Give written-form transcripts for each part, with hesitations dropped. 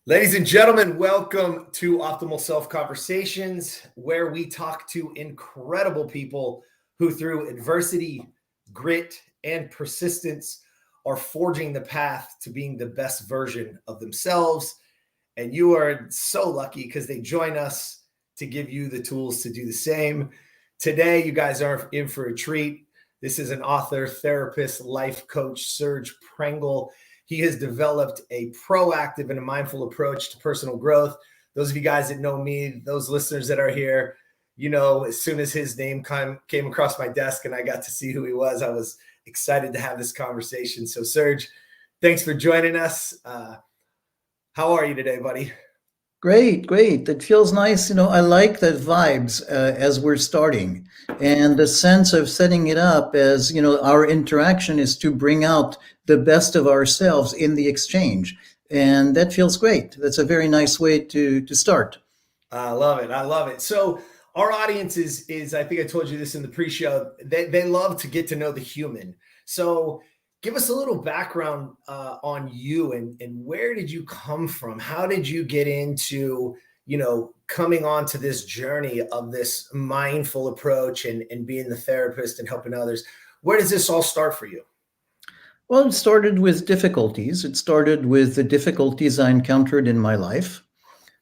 Ladies and gentlemen, welcome to Optimal Self Conversations, where we talk to incredible people who, through adversity, grit, and persistence, are forging the path to being the best version of themselves. And you are so lucky because they join us to give you the tools to do the same. Today, you guys are in for a treat. This is an author, therapist, life coach, Serge Prengel. He has developed a proactive and a mindful approach to personal growth. Those of you guys that know me, those listeners that are here, you know, as soon as his name came across my desk and I got to see who he was, I was excited to have this conversation. So Serge, thanks for joining us. How are you today, buddy? Great. It feels nice. I like the vibes as we're starting, and the sense of setting it up as, our interaction is to bring out the best of ourselves in the exchange. And that feels great. That's a very nice way to start. I love it. So our audience is I think I told you this in the pre-show, they love to get to know the human. So give us a little background on you and where did you come from? How did you get into, coming onto this journey of this mindful approach and being the therapist and helping others? Where does this all start for you? Well, it started with difficulties. It started with the difficulties I encountered in my life.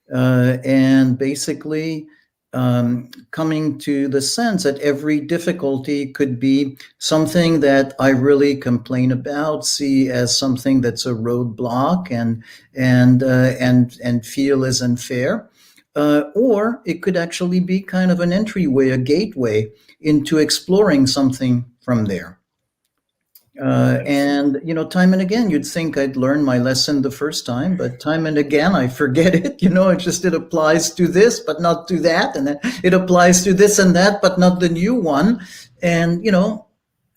And basically, coming to the sense that every difficulty could be something that I really complain about, see as something that's a roadblock and feel is unfair, or it could actually be kind of an entryway, a gateway into exploring something from there. And, time and again, you'd think I'd learn my lesson the first time, but time and again, I forget it. It applies to this, but not to that. And then it applies to this and that, but not the new one. And,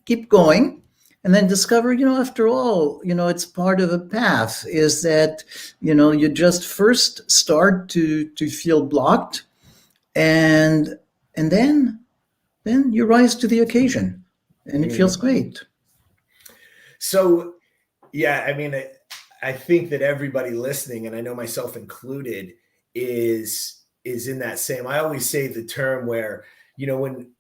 keep going. And then discover, after all, it's part of a path is that, you just first start to feel blocked and then you rise to the occasion and it feels great. So, yeah, I mean, I think that everybody listening, and I know myself included, is in that same. I always say the term where, when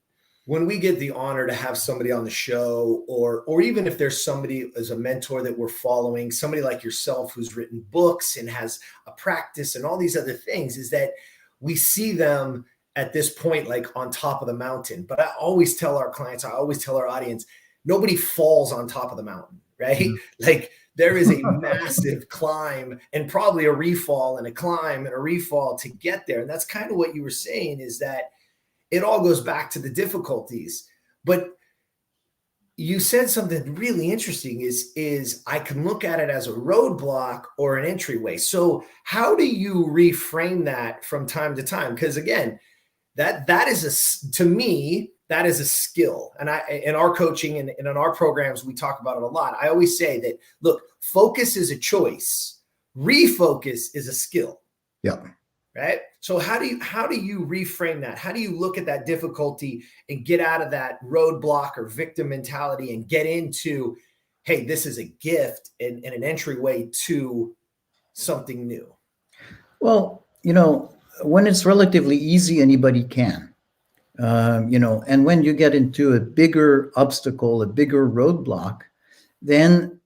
we get the honor to have somebody on the show, or even if there's somebody as a mentor that we're following, somebody like yourself who's written books and has a practice and all these other things, is that we see them at this point like on top of the mountain. But I always tell our clients, I always tell our audience, nobody falls on top of the mountain, right? Mm-hmm. Like there is a massive climb and probably a refall and a climb and a refall to get there. And that's kind of what you were saying, is that it all goes back to the difficulties. But you said something really interesting is I can look at it as a roadblock or an entryway. So how do you reframe that from time to time? Because again, that is to me, that is a skill. And in our coaching and in our programs, we talk about it a lot. I always say that, look, focus is a choice. Refocus is a skill. Yeah. Right. So how do you reframe that? How do you look at that difficulty and get out of that roadblock or victim mentality and get into, hey, this is a gift and an entryway to something new? Well, when it's relatively easy, anybody can. And when you get into a bigger obstacle, a bigger roadblock, then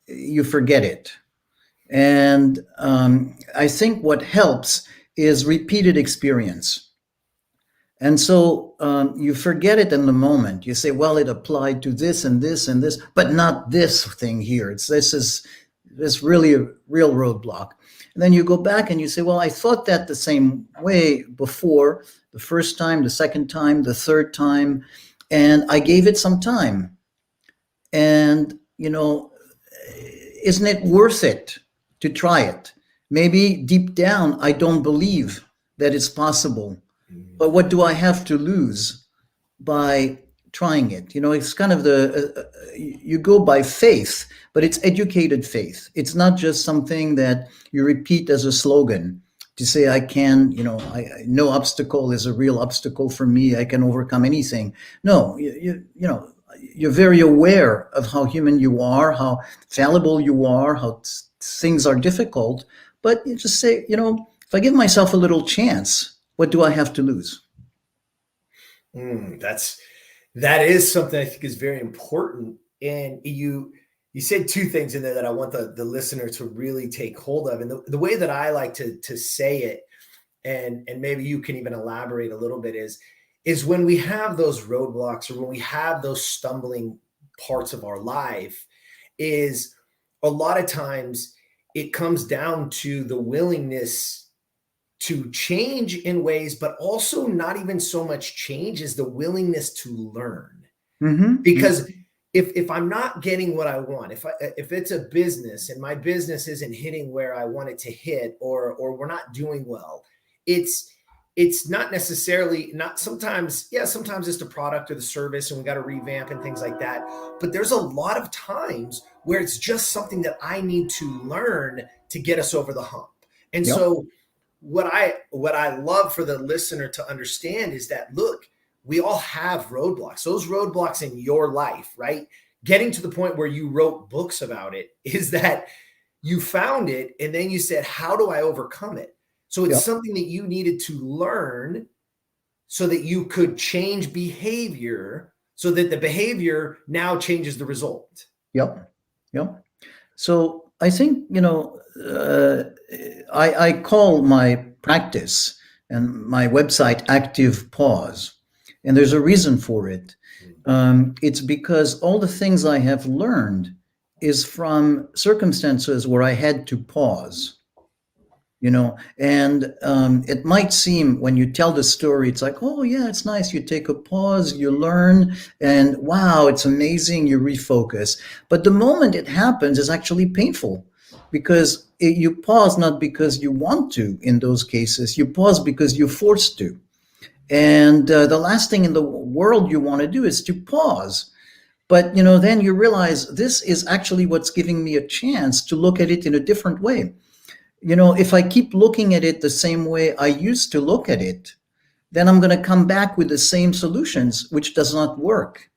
you forget it. And I think what helps is repeated experience. And so you forget it in the moment. You say, well, it applied to this and this and this, but not this thing here. This is really a real roadblock. And then you go back and you say, well, I thought that the same way before, the first time, the second time, the third time, and I gave it some time. And, isn't it worth it to try it? Maybe deep down, I don't believe that it's possible, but what do I have to lose by trying it? It's kind of you go by faith, but it's educated faith. It's not just something that you repeat as a slogan to say, I can, no obstacle is a real obstacle for me. I can overcome anything. No, you're very aware of how human you are, how fallible you are, how things are difficult, but you just say, if I give myself a little chance, what do I have to lose? That is something I think is very important. And you said two things in there that I want the listener to really take hold of. And the way that I like to say it, and maybe you can even elaborate a little bit, is when we have those roadblocks, or when we have those stumbling parts of our life, is a lot of times it comes down to the willingness to change in ways, but also not even so much change as the willingness to learn. Because if I'm not getting what I want, if it's a business and my business isn't hitting where I want it to hit, or we're not doing well, it's not necessarily sometimes it's the product or the service and we got to revamp and things like that. But there's a lot of times where it's just something that I need to learn to get us over the hump. And so what I love for the listener to understand is that, look, we all have roadblocks. Those roadblocks in your life, right? Getting to the point where you wrote books about it is that you found it and then you said, how do I overcome it? So it's something that you needed to learn so that you could change behavior, so that the behavior now changes the result. Yep. So I think, I call my practice and my website Active Pause. And there's a reason for it. It's because all the things I have learned is from circumstances where I had to pause. And it might seem, when you tell the story, it's like, oh yeah, it's nice. You take a pause, you learn, and wow, it's amazing. You refocus. But the moment it happens is actually painful, because you pause not because you want to. In those cases, you pause because you're forced to. And the last thing in the world you want to do is to pause. But then you realize this is actually what's giving me a chance to look at it in a different way. If I keep looking at it the same way I used to look at it, then I'm going to come back with the same solutions, which does not work.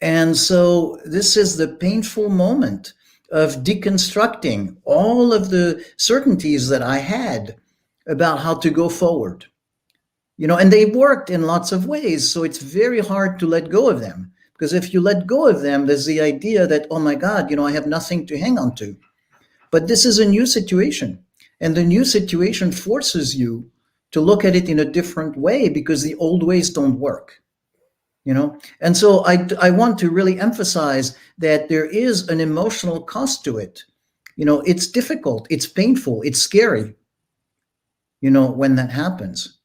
And so this is the painful moment of deconstructing all of the certainties that I had about how to go forward. And they worked in lots of ways. So it's very hard to let go of them, because if you let go of them, there's the idea that, oh my God, I have nothing to hang on to. But this is a new situation, and the new situation forces you to look at it in a different way, because the old ways don't work, And so I want to really emphasize that there is an emotional cost to it. It's difficult, it's painful, it's scary, when that happens.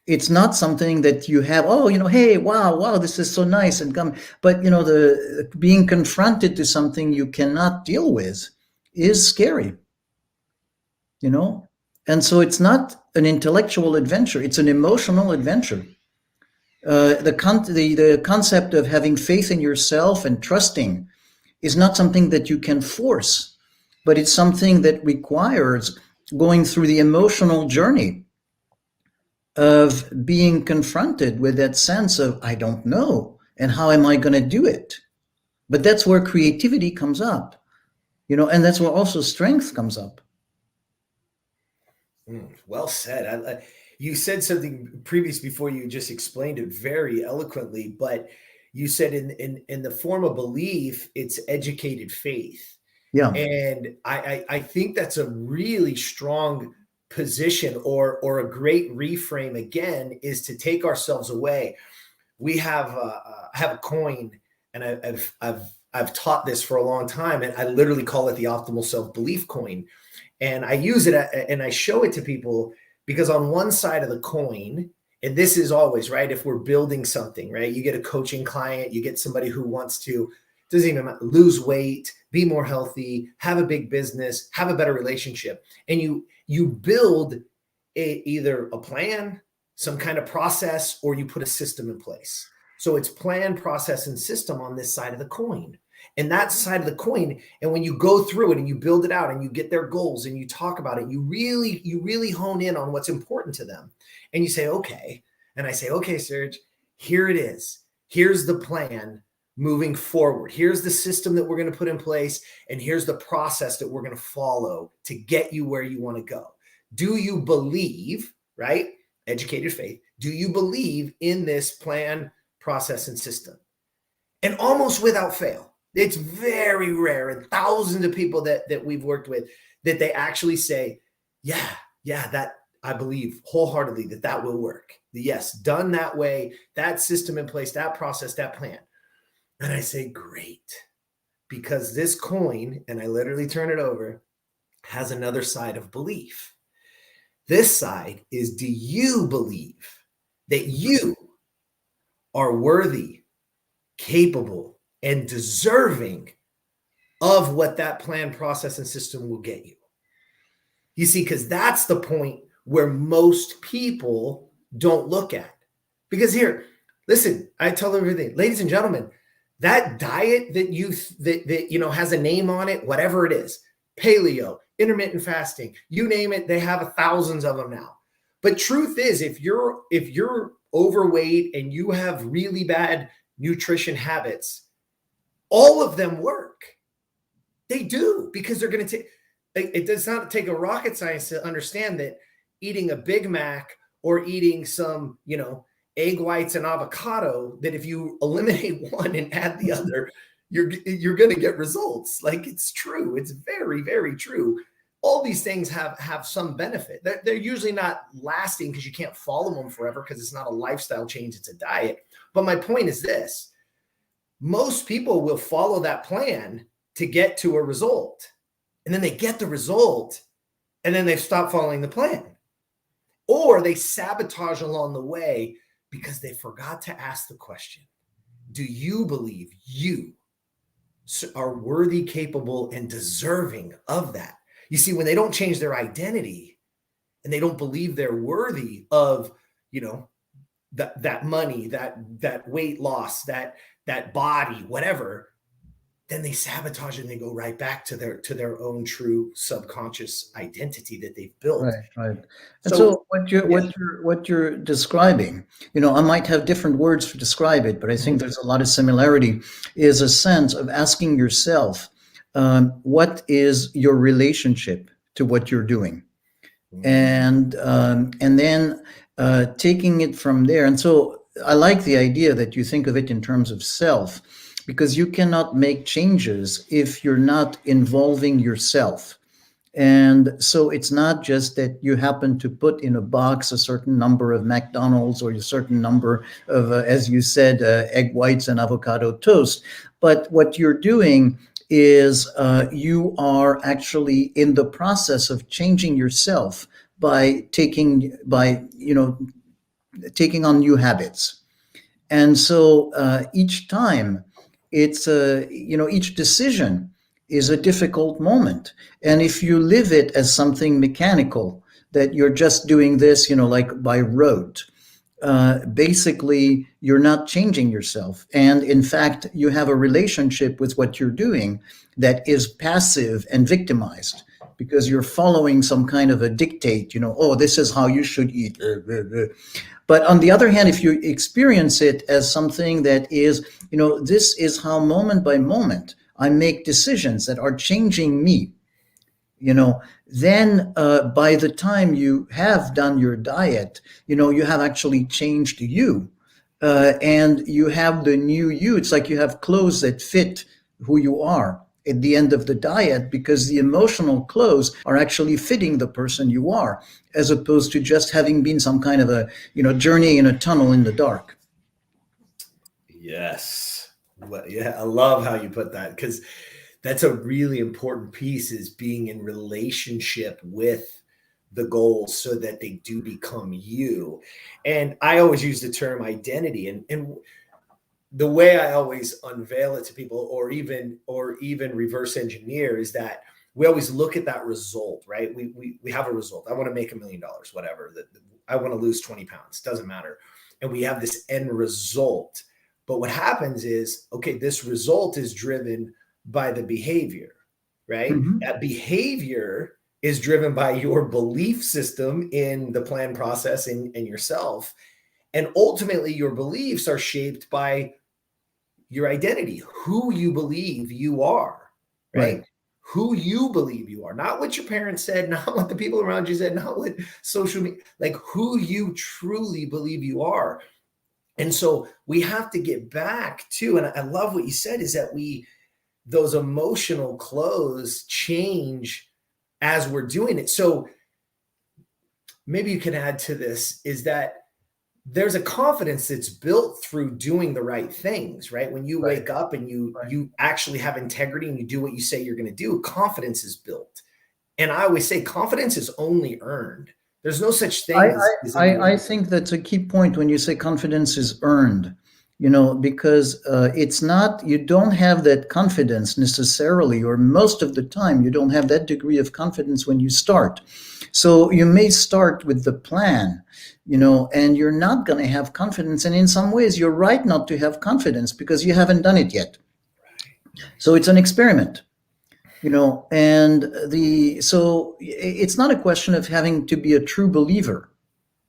It's not something that you have, hey, wow, this is so nice and come. But, the being confronted to something you cannot deal with is scary, And so it's not an intellectual adventure, it's an emotional adventure. The concept of having faith in yourself and trusting is not something that you can force, but it's something that requires going through the emotional journey of being confronted with that sense of, I don't know, and how am I going to do it? But that's where creativity comes up, and that's where also strength comes up. Well said. You said something previous before, you just explained it very eloquently, but you said in the form of belief, it's educated faith. Yeah. And I think that's a really strong position, or a great reframe, again, is to take ourselves away. We have a coin, and I've taught this for a long time, and I literally call it the optimal self-belief coin. And I use it and I show it to people, because on one side of the coin, and this is always right, if we're building something, right, you get a coaching client, you get somebody who wants to, doesn't even matter, lose weight, be more healthy, have a big business, have a better relationship, and you build either a plan, some kind of process, or you put a system in place. So it's plan, process, and system on this side of the coin. And that side of the coin, and when you go through it and you build it out and you get their goals and you talk about it, you really hone in on what's important to them. And you say, okay. And I say, okay, Serge, here it is. Here's the plan. moving forward. Here's the system that we're going to put in place, and here's the process that we're going to follow to get you where you want to go. Do you believe, right? Educated faith. Do you believe in this plan, process, and system? And almost without fail, it's very rare, and thousands of people that we've worked with, that they actually say, yeah, that I believe wholeheartedly that will work. Yes, done that way, that system in place, that process, that plan. And I say, great, because this coin, and I literally turn it over, has another side of belief. This side is, do you believe that you are worthy, capable, and deserving of what that plan, process, and system will get you? You see, because that's the point where most people don't look at. Because here, listen, I tell everything, ladies and gentlemen, that diet that you has a name on it, whatever it is, paleo, intermittent fasting, you name it, they have thousands of them now. But truth is, if you're overweight and you have really bad nutrition habits, all of them work. They do, because they're going to take, it does not take a rocket science to understand that eating a Big Mac or eating some, egg whites and avocado, that if you eliminate one and add the other, you're going to get results. Like, it's true. It's very, very true. All these things have some benefit. They're usually not lasting because you can't follow them forever, because it's not a lifestyle change, it's a diet. But my point is this: most people will follow that plan to get to a result. And then they get the result, and then they stop following the plan. Or they sabotage along the way because they forgot to ask the question, do you believe you are worthy, capable, and deserving of that? You see, when they don't change their identity and they don't believe they're worthy of, that money, that weight loss, that body, whatever, then they sabotage and they go right back to their own true subconscious identity that they've built. Right. And so what you're describing, I might have different words to describe it, but I think there's a lot of similarity, is a sense of asking yourself, what is your relationship to what you're doing? And then taking it from there. And so I like the idea that you think of it in terms of self, because you cannot make changes if you're not involving yourself. And so it's not just that you happen to put in a box a certain number of McDonald's or a certain number of, as you said, egg whites and avocado toast. But what you're doing is you are actually in the process of changing yourself by taking on new habits. And so each time, it's each decision is a difficult moment. And if you live it as something mechanical, that you're just doing this, like by rote, basically you're not changing yourself. And in fact, you have a relationship with what you're doing that is passive and victimized, because you're following some kind of a dictate, this is how you should eat. But on the other hand, if you experience it as something that is, this is how moment by moment I make decisions that are changing me, then by the time you have done your diet, you have actually changed you, and you have the new you. It's like you have clothes that fit who you are at the end of the diet, because the emotional clothes are actually fitting the person you are, as opposed to just having been some kind of a, journey in a tunnel in the dark. Yes. Well, yeah, I love how you put that, because that's a really important piece, is being in relationship with the goals so that they do become you. And I always use the term identity, and the way I always unveil it to people, or even reverse engineer, is that we always look at that result, right? We have a result. I want to make $1 million, whatever. I want to lose 20 pounds, doesn't matter. And we have this end result. But what happens is, okay, this result is driven by the behavior, right? Mm-hmm. That behavior is driven by your belief system in the plan, process, and yourself. And ultimately, your beliefs are shaped by your identity, who you believe you are, right? Who you believe you are, not what your parents said, not what the people around you said, not what social media, like who you truly believe you are. And so we have to get back to, and I love what you said, is that those emotional clothes change as we're doing it. So maybe you can add to this, is that there's a confidence that's built through doing the right things, right? When you wake up and you actually have integrity and you do what you say you're going to do, confidence is built. And I always say confidence is only earned. There's no such thing as I think that's a key point when you say confidence is earned, because it's not, you don't have that confidence necessarily, or most of the time, you don't have that degree of confidence when you start. So you may start with the plan, and you're not going to have confidence. And in some ways, you're right not to have confidence because you haven't done it yet. So it's an experiment, and so it's not a question of having to be a true believer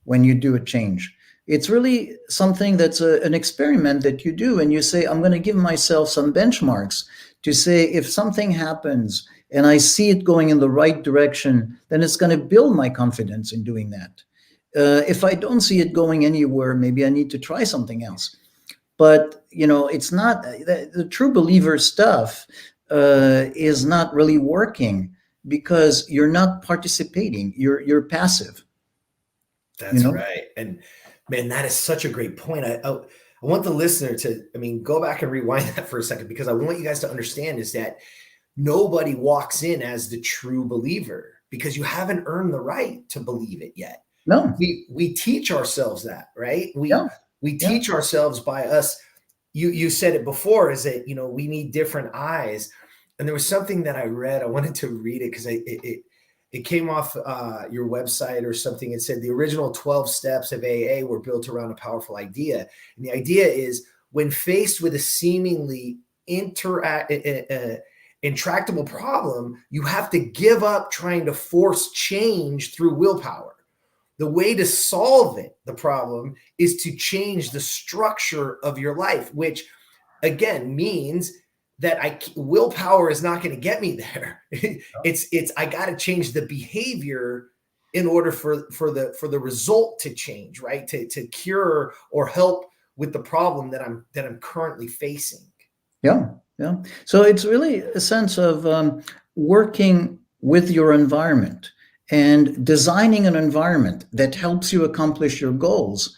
when you do a change. It's really something that's an experiment that you do, and you say, I'm going to give myself some benchmarks to say, if something happens and I see it going in the right direction, then it's going to build my confidence in doing that. If I don't see it going anywhere, maybe I need to try something else. But, it's not, the true believer stuff is not really working because you're not participating. You're passive. That's right. And man, that is such a great point. I want the listener to, go back and rewind that for a second, because I want you guys to understand is that nobody walks in as the true believer because you haven't earned the right to believe it yet. No, we teach ourselves that, right? We teach ourselves by us. You said it before, is that, we need different eyes. And there was something that I read. I wanted to read it because it came off your website or something. It said the original 12 steps of AA were built around a powerful idea. And the idea is, when faced with a seemingly intractable problem, you have to give up trying to force change through willpower. The way to solve the problem, is to change the structure of your life, which again means that willpower is not going to get me there. I got to change the behavior in order for the result to change, right? To cure or help with the problem that I'm currently facing. Yeah. So it's really a sense of working with your environment and designing an environment that helps you accomplish your goals.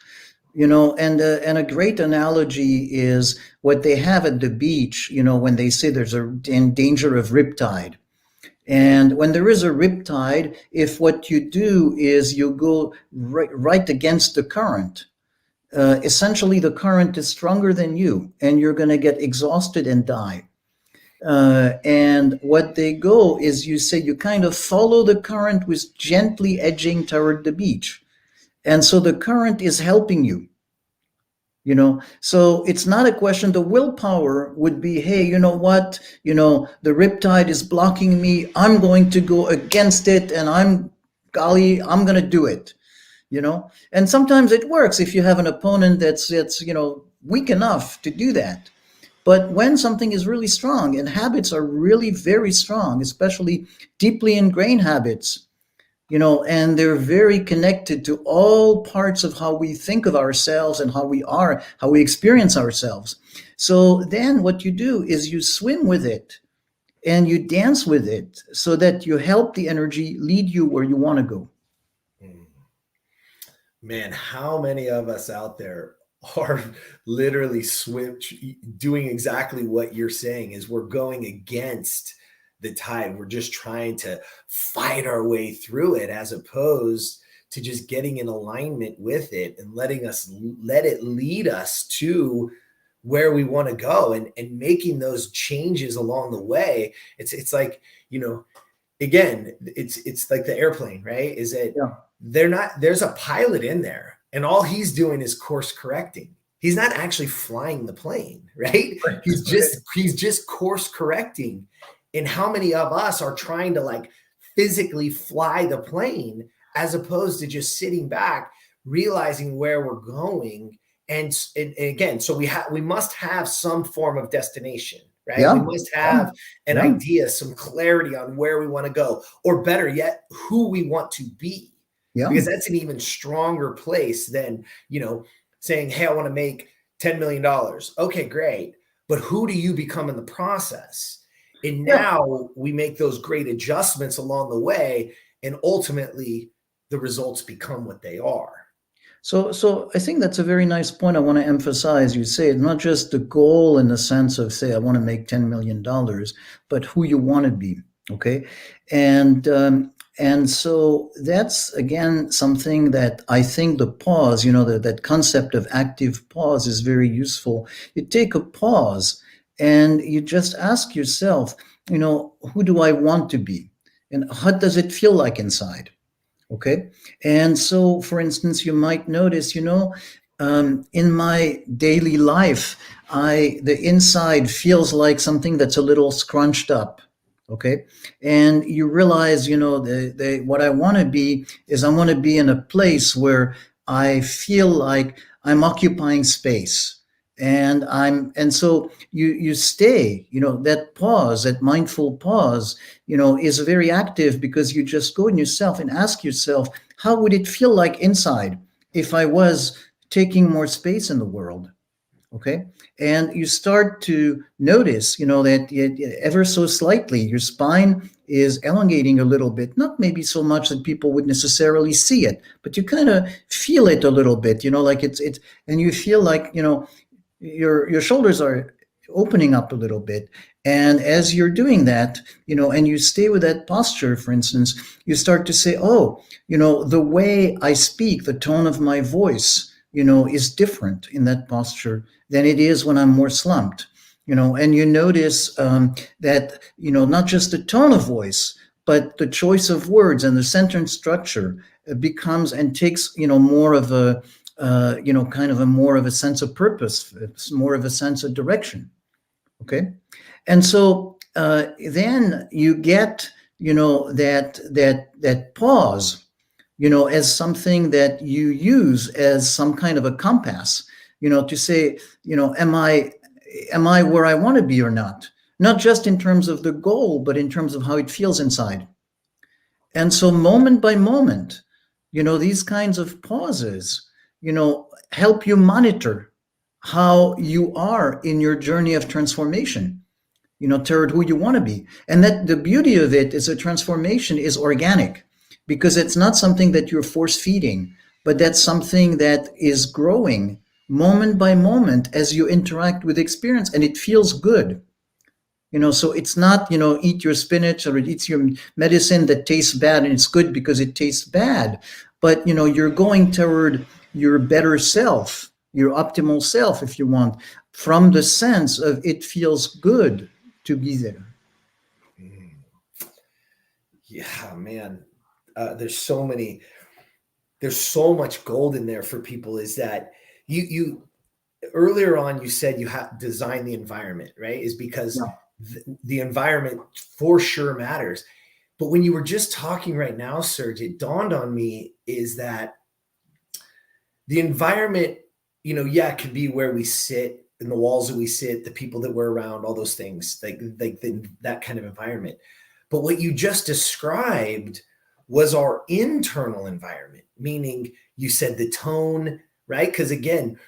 And a great analogy is what they have at the beach, when they say there's in danger of riptide. And when there is a riptide, if what you do is you go right against the current, essentially the current is stronger than you, and you're going to get exhausted and die. And what they go is, you say you kind of follow the current with gently edging toward the beach. And so the current is helping you, so it's not a question. The willpower would be, hey, you know what, the riptide is blocking me. I'm going to go against it, and I'm going to do it, and sometimes it works if you have an opponent that's weak enough to do that. But when something is really strong, and habits are really very strong, especially deeply ingrained habits, and they're very connected to all parts of how we think of ourselves and how we experience ourselves. So then what you do is you swim with it and you dance with it so that you help the energy lead you where you want to go. Man, how many of us out there are literally doing exactly what you're saying, is we're going against the tide. We're just trying to fight our way through it, as opposed to just getting in alignment with it and let it lead us to where we want to go, and making those changes along the way. It's like, again, it's like the airplane, right? Is that there's a pilot in there, and all he's doing is course correcting. He's not actually flying the plane, right? He's just course correcting. And how many of us are trying to physically fly the plane, as opposed to just sitting back, realizing where we're going, and again, so we must have some form of destination, right? Yeah. We must have an idea, some clarity on where we want to go, or better yet, who we want to be. Yeah. Because that's an even stronger place than, saying, hey, I want to make $10 million. Okay, great. But who do you become in the process? And now we make those great adjustments along the way, and ultimately the results become what they are. So I think that's a very nice point I want to emphasize. You say it's not just the goal in the sense of, say, I want to make $10 million, but who you want to be, okay? And so that's, again, something that I think the pause, that concept of active pause is very useful. You take a pause and you just ask yourself, who do I want to be? And what does it feel like inside? Okay. And so, for instance, you might notice, in my daily life, the inside feels like something that's a little scrunched up. Okay. And you realize, what I want to be is I want to be in a place where I feel like I'm occupying space. And so you stay, that pause, that mindful pause, is very active, because you just go in yourself and ask yourself, how would it feel like inside if I was taking more space in the world? Okay. And you start to notice, that ever so slightly, your spine is elongating a little bit, not maybe so much that people would necessarily see it, but you kind of feel it a little bit, like it's, and you feel like, your shoulders are opening up a little bit. And as you're doing that, and you stay with that posture, for instance, you start to say, oh, the way I speak, the tone of my voice, is different in that posture than it is when I'm more slumped, and you notice that, not just the tone of voice, but the choice of words and the sentence structure becomes and takes, more of a, kind of a more of a sense of purpose. It's more of a sense of direction. Okay. And so then you get, that pause, as something that you use as some kind of a compass, to say, am I where I want to be or not? Not just in terms of the goal, but in terms of how it feels inside. And so moment by moment, these kinds of pauses, help you monitor how you are in your journey of transformation, toward who you want to be. And that the beauty of it is a transformation is organic, because it's not something that you're force feeding, but that's something that is growing moment by moment as you interact with experience, and it feels good. So it's not, eat your spinach or eat your medicine that tastes bad and it's good because it tastes bad, but, you're going toward your better self, your optimal self, if you want, from the sense of it feels good to be there. Yeah, man. There's so much gold in there for people. Is that you earlier on, you said you have to design the environment, right? Is because the environment for sure matters. But when you were just talking right now, Serge, it dawned on me is that the environment, it could be where we sit, in the walls that we sit, the people that we're around, all those things, that kind of environment. But what you just described was our internal environment, meaning you said the tone, right? Because again,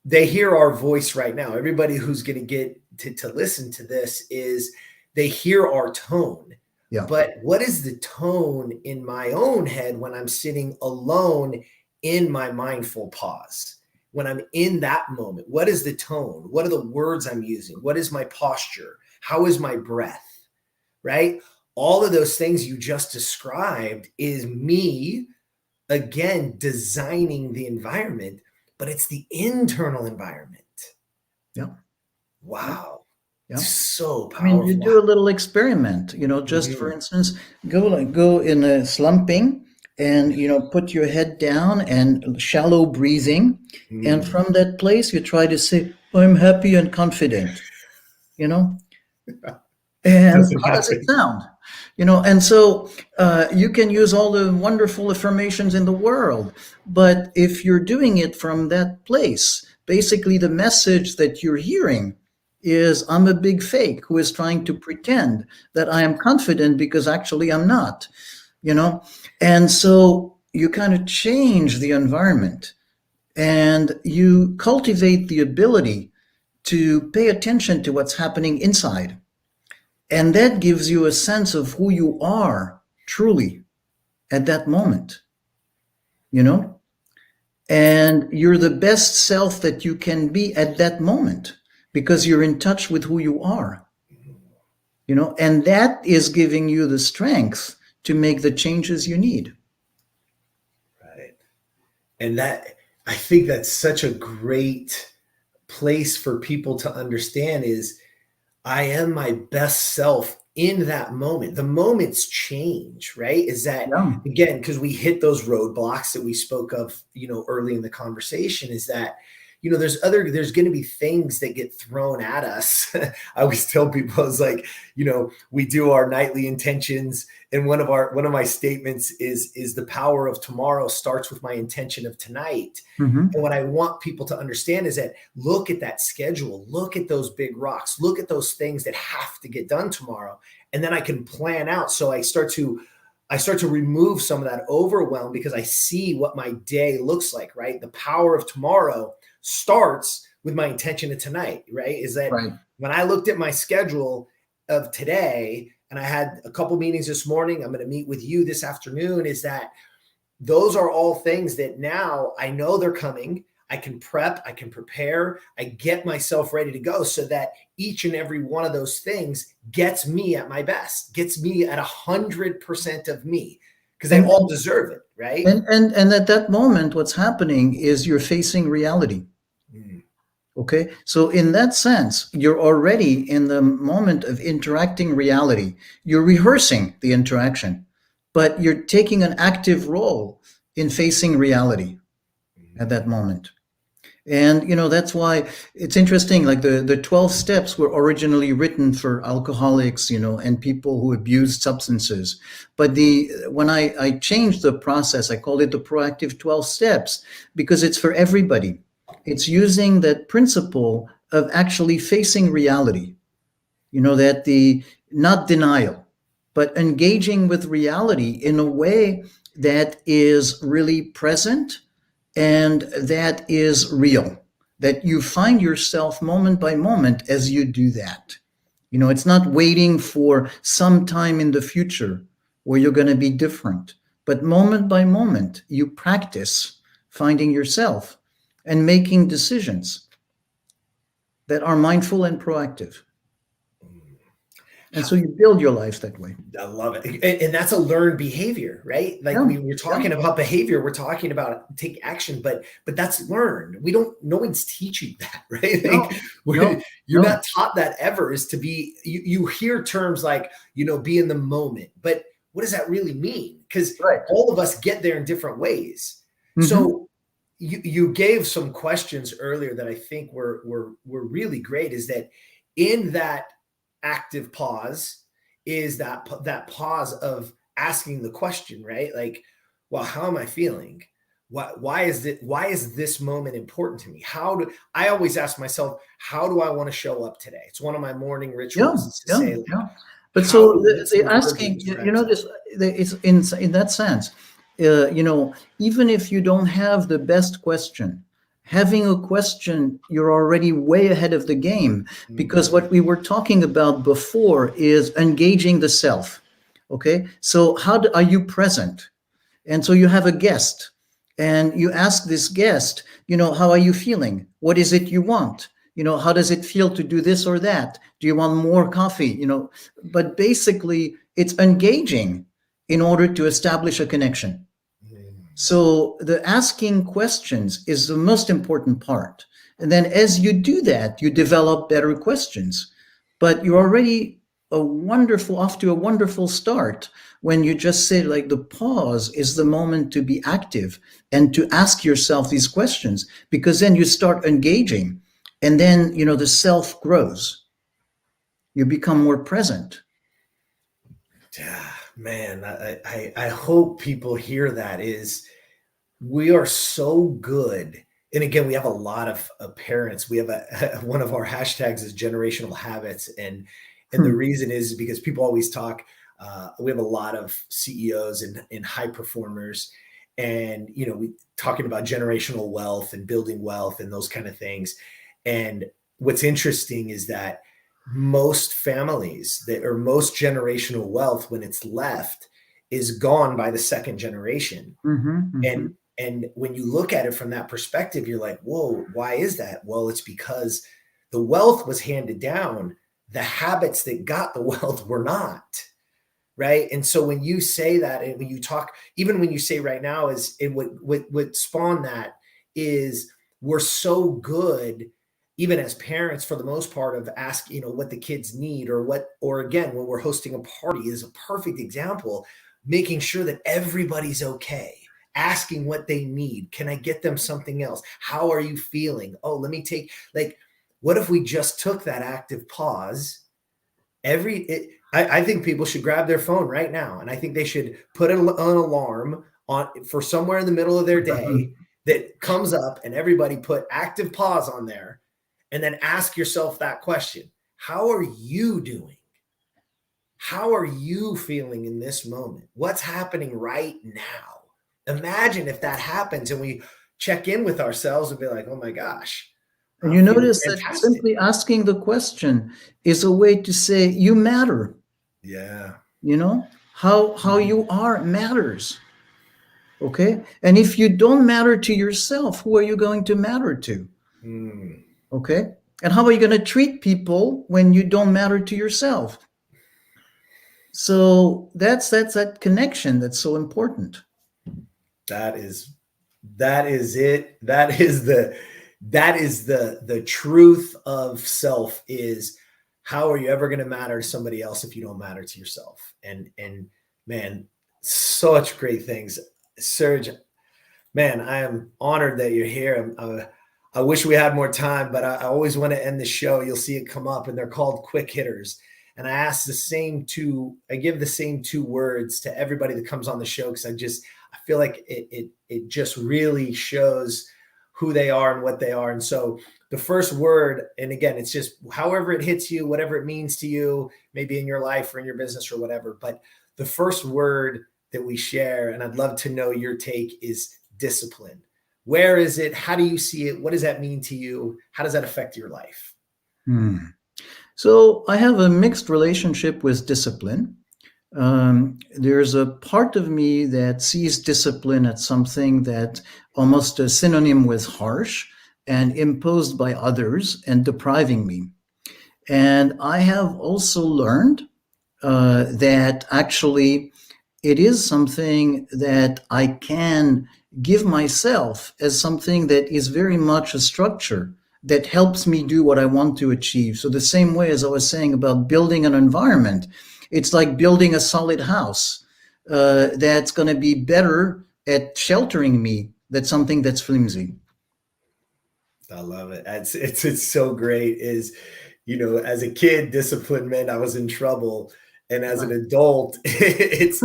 they hear our voice right now. Everybody who's going to get to listen to this is they hear our tone. Yeah. But what is the tone in my own head when I'm sitting alone in my mindful pause? When I'm in that moment, what is the tone? What are the words I'm using? What is my posture? How is my breath? Right? All of those things you just described is me, again, designing the environment, but it's the internal environment. Yeah. Wow. Yeah. So powerful. I mean, you do a little experiment, just for instance, go in a slumping and, put your head down and shallow breathing. And from that place, you try to say, I'm happy and confident, And how does it sound? You know, and so you can use all the wonderful affirmations in the world, but if you're doing it from that place, basically the message that you're hearing is, I'm a big fake who is trying to pretend that I am confident because actually I'm not, you know? And so you kind of change the environment and you cultivate the ability to pay attention to what's happening inside. And that gives you a sense of who you are truly at that moment, you know? And you're the best self that you can be at that moment because you're in touch with who you are, you know? And that is giving you the strength to make the changes you need. Right. And that, I think that's such a great place for people to understand is, I am my best self in that moment. The moments change, right? Is that, again, because we hit those roadblocks that we spoke of, you know, early in the conversation, is that, you know, there's going to be things that get thrown at us. I always tell people, it's like, you know, we do our nightly intentions. And one of my statements is the power of tomorrow starts with my intention of tonight. Mm-hmm. And what I want people to understand is that, look at that schedule, look at those big rocks, look at those things that have to get done tomorrow. And then I can plan out. So I start to remove some of that overwhelm because I see what my day looks like, right? The power of tomorrow starts with my intention of tonight, right? Is that when I looked at my schedule of today, and I had a couple meetings this morning, I'm going to meet with you this afternoon, is that those are all things that now I know they're coming. I can prep, I can prepare, I get myself ready to go so that each and every one of those things gets me at my best, gets me at 100% of me, because they all deserve it, right? And at that moment, what's happening is you're facing reality. Okay, so in that sense, you're already in the moment of interacting reality. You're rehearsing the interaction, but you're taking an active role in facing reality at that moment. And, you know, that's why it's interesting, like the 12 steps were originally written for alcoholics, you know, and people who abused substances. But when I changed the process, I called it the proactive 12 steps because it's for everybody. It's using that principle of actually facing reality, you know, that not denial, but engaging with reality in a way that is really present and that is real, that you find yourself moment by moment as you do that. You know, it's not waiting for some time in the future where you're going to be different, but moment by moment, you practice finding yourself and making decisions that are mindful and proactive. And so you build your life that way. I love it. And that's a learned behavior, right? Like we're talking about behavior, we're talking about take action, but that's learned. No one's teaching that, right? Like you're not taught that ever, is to be, you hear terms like, you know, be in the moment, but what does that really mean? Because all of us get there in different ways. So you gave some questions earlier that I think were really great, is that in that active pause is that pause of asking the question, right? Like, well, how am I feeling? Why is this moment important to me? I always ask myself, how do I want to show up today? It's one of my morning rituals to say, but so the asking, you know, it's in that sense, you know, even if you don't have the best question, having a question, you're already way ahead of the game, because what we were talking about before is engaging the self. Okay, so are you present? And so you have a guest and you ask this guest, you know, how are you feeling? What is it you want? You know, how does it feel to do this or that? Do you want more coffee? You know, but basically it's engaging in order to establish a connection. So the asking questions is the most important part. And then as you do that, you develop better questions, but you're already off to a wonderful start when you just say, like, the pause is the moment to be active and to ask yourself these questions, because then you start engaging and then, you know, the self grows. You become more present. Yeah, man, I hope people hear that is we are so good. And again, we have a lot of parents. We have one of our hashtags is generational habits. And the Hmm. reason is because people always talk, we have a lot of CEOs and high performers and, we talking about generational wealth and building wealth and those kind of things. And what's interesting is that most families that or most generational wealth when it's left is gone by the second generation. Mhm, and mhm. and when you look at it from that perspective, you're like, whoa, why is that? Well, it's because the wealth was handed down. The habits that got the wealth were not. Right. And so when you say that, and when you talk, even when you say right now is and what spawned that is we're so good, even as parents, for the most part, of asking, what the kids need or what, or again, when we're hosting a party is a perfect example, making sure that everybody's okay, asking what they need. Can I get them something else? How are you feeling? Oh, let me take, like, what if we just took that active pause? I think people should grab their phone right now, and I think they should put an alarm on for somewhere in the middle of their day that comes up, and everybody put active pause on there, and then ask yourself that question: how are you doing? How are you feeling in this moment? What's happening right now? Imagine if that happens and we check in with ourselves and be like, oh my gosh, And I'm you feeling notice that fantastic. simply asking the question is a way to say you matter. Yeah. How you are matters. Okay? And if you don't matter to yourself, who are you going to matter to? Mm. Okay? And how are you going to treat people when you don't matter to yourself? So that's that connection that's so important. That is it. That is the truth of self is how are you ever going to matter to somebody else if you don't matter to yourself? And man, such great things. Serge, man, I am honored that you're here. I wish we had more time, but I always want to end the show. You'll see it come up, and they're called quick hitters. And I give the same two words to everybody that comes on the show because I feel like it just really shows who they are and what they are. And so the first word, and again, it's just however it hits you, whatever it means to you, maybe in your life or in your business or whatever. But the first word that we share, and I'd love to know your take, is discipline. Where is it? How do you see it? What does that mean to you? How does that affect your life? Hmm. So I have a mixed relationship with discipline. There's a part of me that sees discipline as something that almost a synonym with harsh and imposed by others and depriving me. And I have also learned that actually it is something that I can give myself as something that is very much a structure that helps me do what I want to achieve. So the same way as I was saying about building an environment, it's like building a solid house that's going to be better at sheltering me than something that's flimsy. I love it. It's so great. As a kid, discipline meant I was in trouble, and as an adult, it's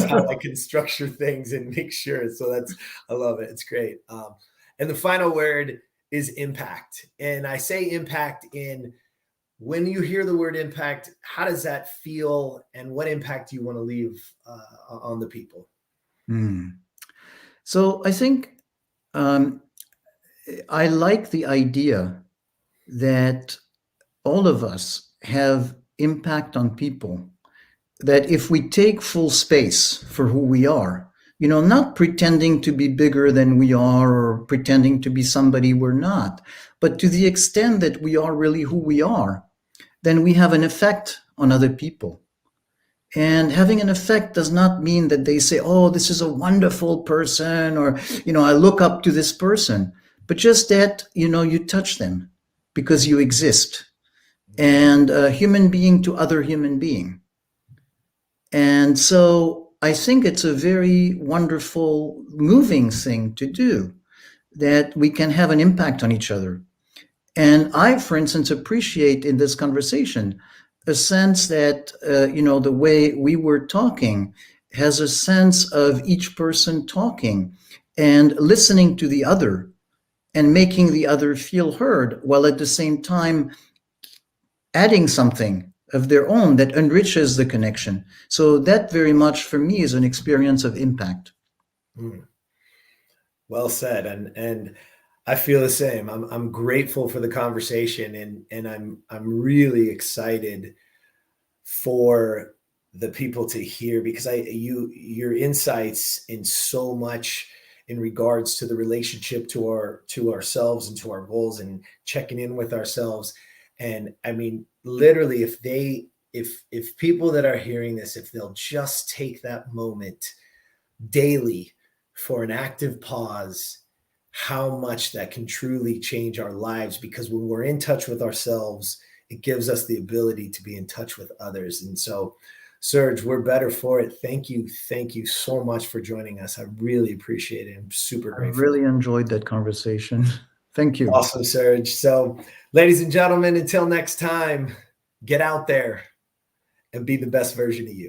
how I can structure things and make sure. So I love it. It's great. And the final word is impact. And I say impact in when you hear the word impact, how does that feel, and what impact do you want to leave on the people? Hmm. So I think um, I like the idea that all of us have impact on people, that if we take full space for who we are, not pretending to be bigger than we are or pretending to be somebody we're not, but to the extent that we are really who we are, then we have an effect on other people. And having an effect does not mean that they say, oh, this is a wonderful person, or, I look up to this person, but just that, you touch them because you exist, and a human being to other human being. And so I think it's a very wonderful, moving thing to do, that we can have an impact on each other. And I, for instance, appreciate in this conversation a sense that, the way we were talking has a sense of each person talking and listening to the other and making the other feel heard, while at the same time adding something of their own that enriches the connection. So that very much for me is an experience of impact. Well said. And I feel the same. I'm grateful for the conversation, and I'm really excited for the people to hear, because your insights in so much in regards to the relationship to ourselves and to our goals and checking in with ourselves. And I mean, literally, if people that are hearing this, if they'll just take that moment daily for an active pause, how much that can truly change our lives. Because when we're in touch with ourselves, it gives us the ability to be in touch with others. And so, Serge, we're better for it. Thank you so much for joining us. I really appreciate it. I'm super grateful. I really enjoyed that conversation. Thank you. Awesome, Serge. So, ladies and gentlemen, until next time, get out there and be the best version of you.